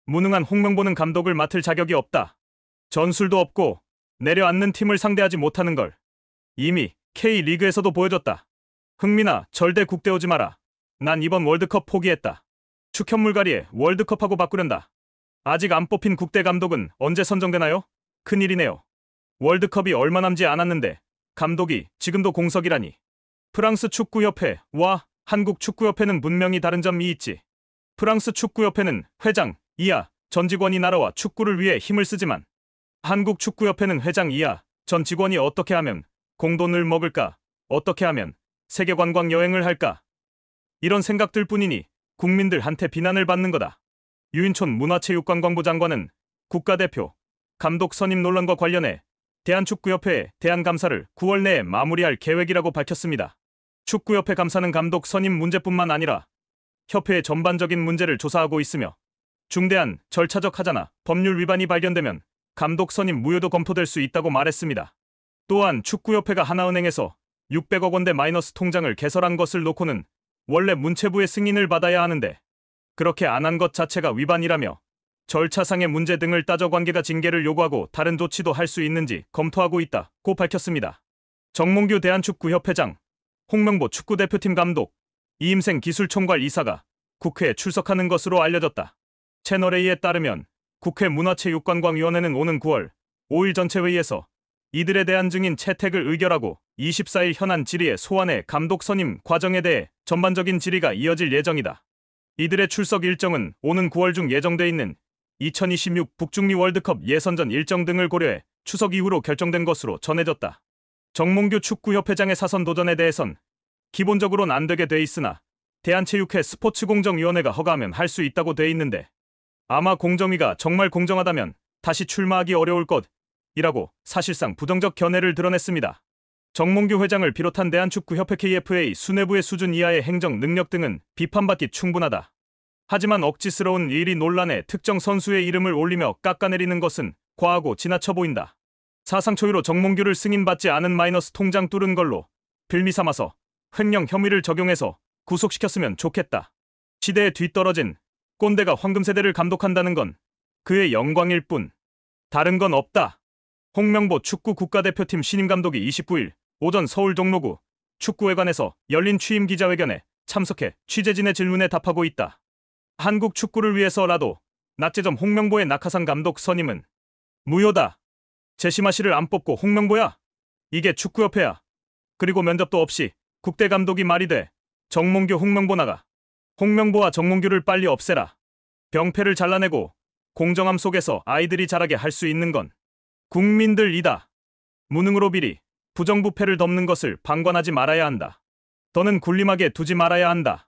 무능한 홍명보는 감독을 맡을 자격이 없다. 전술도 없고 내려앉는 팀을 상대하지 못하는 걸 이미 K리그에서도 보여줬다. 흥민아, 절대 국대 오지 마라. 난 이번 월드컵 포기했다. 축현물갈이에 월드컵하고 바꾸련다. 아직 안 뽑힌 국대 감독은 언제 선정되나요? 큰일이네요. 월드컵이 얼마 남지 않았는데 감독이 지금도 공석이라니. 프랑스 축구협회와 한국 축구협회는 분명히 다른 점이 있지. 프랑스 축구협회는 회장 이하 전 직원이 나라와 축구를 위해 힘을 쓰지만 한국 축구협회는 회장 이하 전 직원이 어떻게 하면 공돈을 먹을까? 어떻게 하면 세계 관광 여행을 할까? 이런 생각들 뿐이니 국민들한테 비난을 받는 거다. 유인촌 문화체육관광부 장관은 국가대표 감독 선임 논란과 관련해 대한축구협회에 대한 감사를 9월 내에 마무리할 계획이라고 밝혔습니다. 축구협회 감사는 감독 선임 문제뿐만 아니라 협회의 전반적인 문제를 조사하고 있으며 중대한 절차적 하자나 법률 위반이 발견되면 감독 선임 무효도 검토될 수 있다고 말했습니다. 또한 축구협회가 하나은행에서 600억 원대 마이너스 통장을 개설한 것을 놓고는 원래 문체부의 승인을 받아야 하는데 그렇게 안 한 것 자체가 위반이라며 절차상의 문제 등을 따져 관계가 징계를 요구하고 다른 조치도 할 수 있는지 검토하고 있다고 밝혔습니다. 정몽규 대한축구협회장, 홍명보 축구대표팀 감독, 이임생 기술총괄 이사가 국회에 출석하는 것으로 알려졌다. 채널A에 따르면 국회 문화체육관광위원회는 오는 9월 5일 전체회의에서 이들에 대한 증인 채택을 의결하고 24일 현안 질의에 소환해 감독 선임 과정에 대해 전반적인 질의가 이어질 예정이다. 이들의 출석 일정은 오는 9월 중 예정돼 있는 2026 북중미 월드컵 예선전 일정 등을 고려해 추석 이후로 결정된 것으로 전해졌다. 정몽규 축구협회장의 사선 도전에 대해선 기본적으로는 안 되게 돼 있으나 대한체육회 스포츠공정위원회가 허가하면 할 수 있다고 돼 있는데 아마 공정위가 정말 공정하다면 다시 출마하기 어려울 것이라고 사실상 부정적 견해를 드러냈습니다. 정몽규 회장을 비롯한 대한축구협회 KFA 수뇌부의 수준 이하의 행정 능력 등은 비판받기 충분하다. 하지만 억지스러운 일이 논란에 특정 선수의 이름을 올리며 깎아내리는 것은 과하고 지나쳐 보인다. 사상 초유로 정몽규를 승인받지 않은 마이너스 통장 뚫은 걸로 빌미 삼아서 횡령 혐의를 적용해서 구속시켰으면 좋겠다. 시대에 뒤떨어진 꼰대가 황금세대를 감독한다는 건 그의 영광일 뿐 다른 건 없다. 홍명보 축구 국가대표팀 신임 감독이 29일 오전 서울 종로구 축구회관에서 열린 취임 기자회견에 참석해 취재진의 질문에 답하고 있다. 한국 축구를 위해서라도 낙제점 홍명보의 낙하산 감독 선임은 무효다. 제시마 씨를 안 뽑고 홍명보야? 이게 축구협회야. 그리고 면접도 없이 국대 감독이 말이 돼. 정몽규 홍명보 나가. 홍명보와 정몽규를 빨리 없애라. 병폐를 잘라내고 공정함 속에서 아이들이 자라게 할 수 있는 건 국민들이다. 무능으로 비리, 부정부패를 덮는 것을 방관하지 말아야 한다. 더는 군림하게 두지 말아야 한다.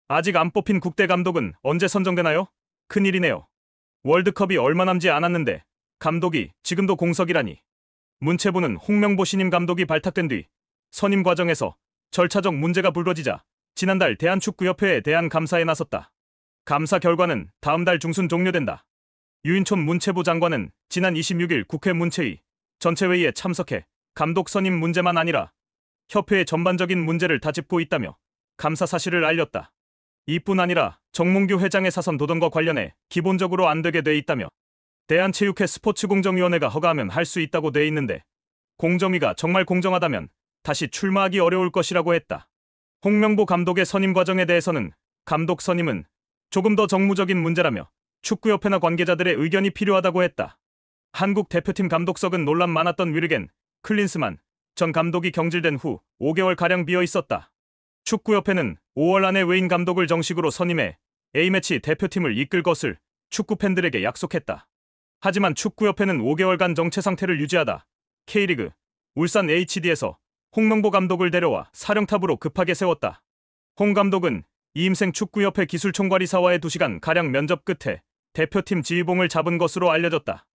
아직 안 뽑힌 국대 감독은 언제 선정되나요? 큰일이네요. 월드컵이 얼마 남지 않았는데 감독이 지금도 공석이라니. 문체부는 홍명보 신임 감독이 발탁된 뒤 선임 과정에서 절차적 문제가 불거지자 지난달 대한축구협회에 대한 감사에 나섰다. 감사 결과는 다음 달 중순 종료된다. 유인촌 문체부 장관은 지난 26일 국회 문체위 전체회의에 참석해 감독 선임 문제만 아니라 협회의 전반적인 문제를 다 짚고 있다며 감사 사실을 알렸다. 이뿐 아니라 정몽규 회장의 사선 도전과 관련해 기본적으로 안 되게 돼 있다며 대한체육회 스포츠공정위원회가 허가하면 할 수 있다고 돼 있는데 공정위가 정말 공정하다면 다시 출마하기 어려울 것이라고 했다. 홍명보 감독의 선임 과정에 대해서는 감독 선임은 조금 더 정무적인 문제라며 축구협회나 관계자들의 의견이 필요하다고 했다. 한국 대표팀 감독석은 논란 많았던 위르겐 클린스만 전 감독이 경질된 후 5개월가량 비어 있었다. 축구협회는 5월 안에 외인 감독을 정식으로 선임해 A매치 대표팀을 이끌 것을 축구팬들에게 약속했다. 하지만 축구협회는 5개월간 정체 상태를 유지하다 K리그 울산 HD에서 홍명보 감독을 데려와 사령탑으로 급하게 세웠다. 홍 감독은 이임생 축구협회 기술총괄이사와의 2시간가량 면접 끝에 대표팀 지휘봉을 잡은 것으로 알려졌다.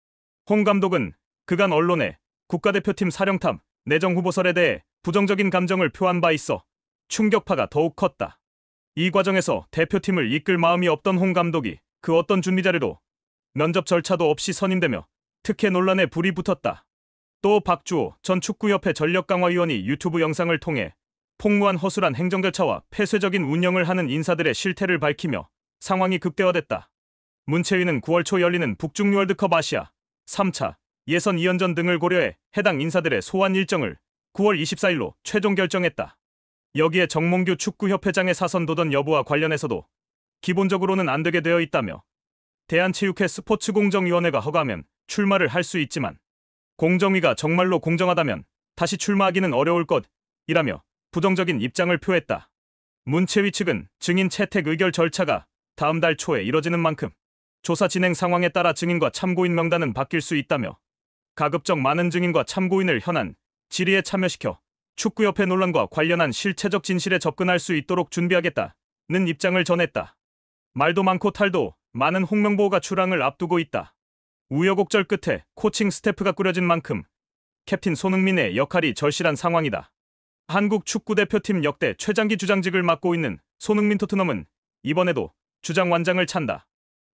홍 감독은 그간 언론에 국가대표팀 사령탑 내정 후보설에 대해 부정적인 감정을 표한 바 있어 충격파가 더욱 컸다. 이 과정에서 대표팀을 이끌 마음이 없던 홍 감독이 그 어떤 준비자료도 면접 절차도 없이 선임되며 특혜 논란에 불이 붙었다. 또 박주호 전 축구협회 전력강화위원이 유튜브 영상을 통해 폭무한 허술한 행정 절차와 폐쇄적인 운영을 하는 인사들의 실태를 밝히며 상황이 극대화됐다. 문채위는 9월 초 열리는 북중 월드컵 아시아 3차 예선 2연전 등을 고려해 해당 인사들의 소환 일정을 9월 24일로 최종 결정했다. 여기에 정몽규 축구협회장의 사선 도전 여부와 관련해서도 기본적으로는 안 되게 되어 있다며 대한체육회 스포츠공정위원회가 허가하면 출마를 할 수 있지만 공정위가 정말로 공정하다면 다시 출마하기는 어려울 것이라며 부정적인 입장을 표했다. 문채위 측은 증인 채택 의결 절차가 다음 달 초에 이뤄지는 만큼 조사 진행 상황에 따라 증인과 참고인 명단은 바뀔 수 있다며 가급적 많은 증인과 참고인을 현안 질의에 참여시켜 축구협회 논란과 관련한 실체적 진실에 접근할 수 있도록 준비하겠다는 입장을 전했다. 말도 많고 탈도 많은 홍명보가 출항을 앞두고 있다. 우여곡절 끝에 코칭 스태프가 꾸려진 만큼 캡틴 손흥민의 역할이 절실한 상황이다. 한국 축구대표팀 역대 최장기 주장직을 맡고 있는 손흥민. 토트넘은 이번에도 주장 완장을 찬다.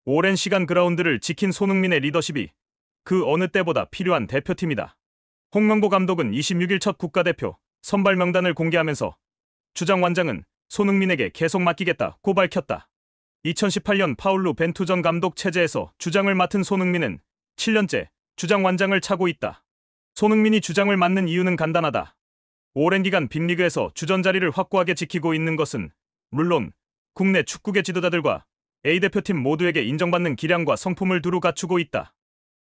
오랜 시간 그라운드를 지킨 손흥민의 리더십이 그 어느 때보다 필요한 대표팀이다. 홍명보 감독은 26일 첫 국가대표 선발 명단을 공개하면서 주장 완장은 손흥민에게 계속 맡기겠다고 밝혔다. 2018년 파울루 벤투전 감독 체제에서 주장을 맡은 손흥민은 7년째 주장 완장을 차고 있다. 손흥민이 주장을 맡는 이유는 간단하다. 오랜 기간 빅리그에서 주전 자리를 확고하게 지키고 있는 것은 물론 국내 축구계 지도자들과 A대표팀 모두에게 인정받는 기량과 성품을 두루 갖추고 있다.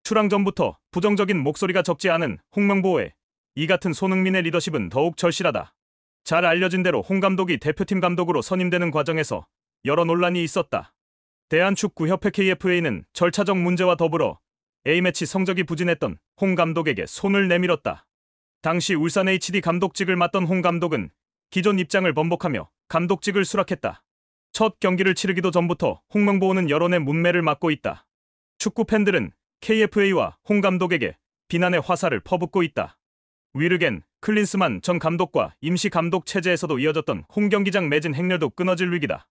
출항 전부터 부정적인 목소리가 적지 않은 홍명보의 이 같은 손흥민의 리더십은 더욱 절실하다. 잘 알려진 대로 홍 감독이 대표팀 감독으로 선임되는 과정에서 여러 논란이 있었다. 대한축구협회 KFA는 절차적 문제와 더불어 A매치 성적이 부진했던 홍 감독에게 손을 내밀었다. 당시 울산 HD 감독직을 맡던 홍 감독은 기존 입장을 번복하며 감독직을 수락했다. 첫 경기를 치르기도 전부터 홍명보는 여론의 문매를 맡고 있다. 축구 팬들은 KFA와 홍 감독에게 비난의 화살을 퍼붓고 있다. 위르겐 클린스만 전 감독과 임시 감독 체제에서도 이어졌던 홈경기장 매진 행렬도 끊어질 위기다.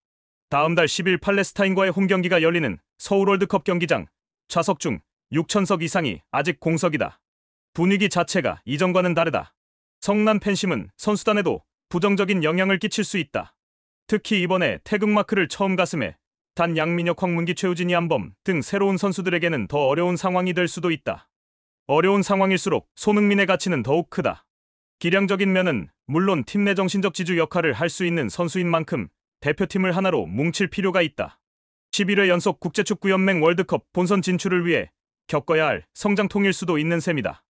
다음 달 10일 팔레스타인과의 홈경기가 열리는 서울 월드컵 경기장 좌석 중 6,000석 이상이 아직 공석이다. 분위기 자체가 이전과는 다르다. 성난 팬심은 선수단에도 부정적인 영향을 끼칠 수 있다. 특히 이번에 태극마크를 처음 가슴에 단 양민혁, 황문기, 최우진, 이한범 등 새로운 선수들에게는 더 어려운 상황이 될 수도 있다. 어려운 상황일수록 손흥민의 가치는 더욱 크다. 기량적인 면은 물론 팀 내 정신적 지주 역할을 할 수 있는 선수인 만큼 대표팀을 하나로 뭉칠 필요가 있다. 11회 연속 국제축구연맹 월드컵 본선 진출을 위해 겪어야 할 성장통일 수도 있는 셈이다.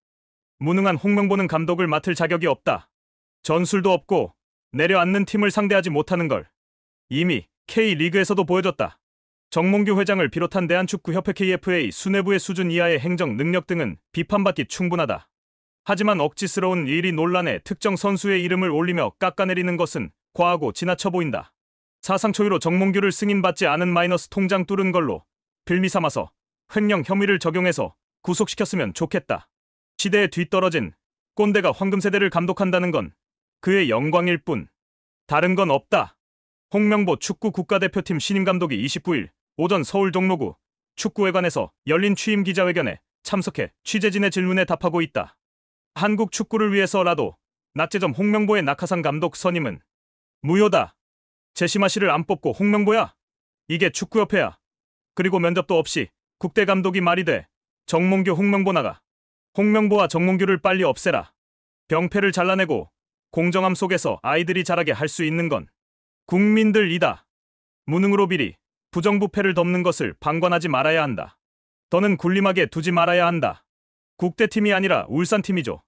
무능한 홍명보는 감독을 맡을 자격이 없다. 전술도 없고 내려앉는 팀을 상대하지 못하는 걸 이미 K리그에서도 보여줬다. 정몽규 회장을 비롯한 대한축구협회 KFA 수뇌부의 수준 이하의 행정 능력 등은 비판받기 충분하다. 하지만 억지스러운 일이 논란에 특정 선수의 이름을 올리며 깎아내리는 것은 과하고 지나쳐 보인다. 사상 초유로 정몽규를 승인받지 않은 마이너스 통장 뚫은 걸로 빌미 삼아서 횡령 혐의를 적용해서 구속시켰으면 좋겠다. 시대에 뒤떨어진 꼰대가 황금세대를 감독한다는 건 그의 영광일 뿐 다른 건 없다. 홍명보 축구 국가대표팀 신임 감독이 29일 오전 서울 종로구 축구회관에서 열린 취임 기자회견에 참석해 취재진의 질문에 답하고 있다. 한국 축구를 위해서라도 낙제점 홍명보의 낙하산 감독 선임은 무효다. 제시마 씨를 안 뽑고 홍명보야? 이게 축구협회야. 그리고 면접도 없이 국대 감독이 말이 돼. 정몽규 홍명보 나가. 홍명보와 정몽규를 빨리 없애라. 병폐를 잘라내고 공정함 속에서 아이들이 자라게 할 수 있는 건 국민들이다. 무능으로 비리, 부정부패를 덮는 것을 방관하지 말아야 한다. 더는 군림하게 두지 말아야 한다. 국대팀이 아니라 울산팀이죠.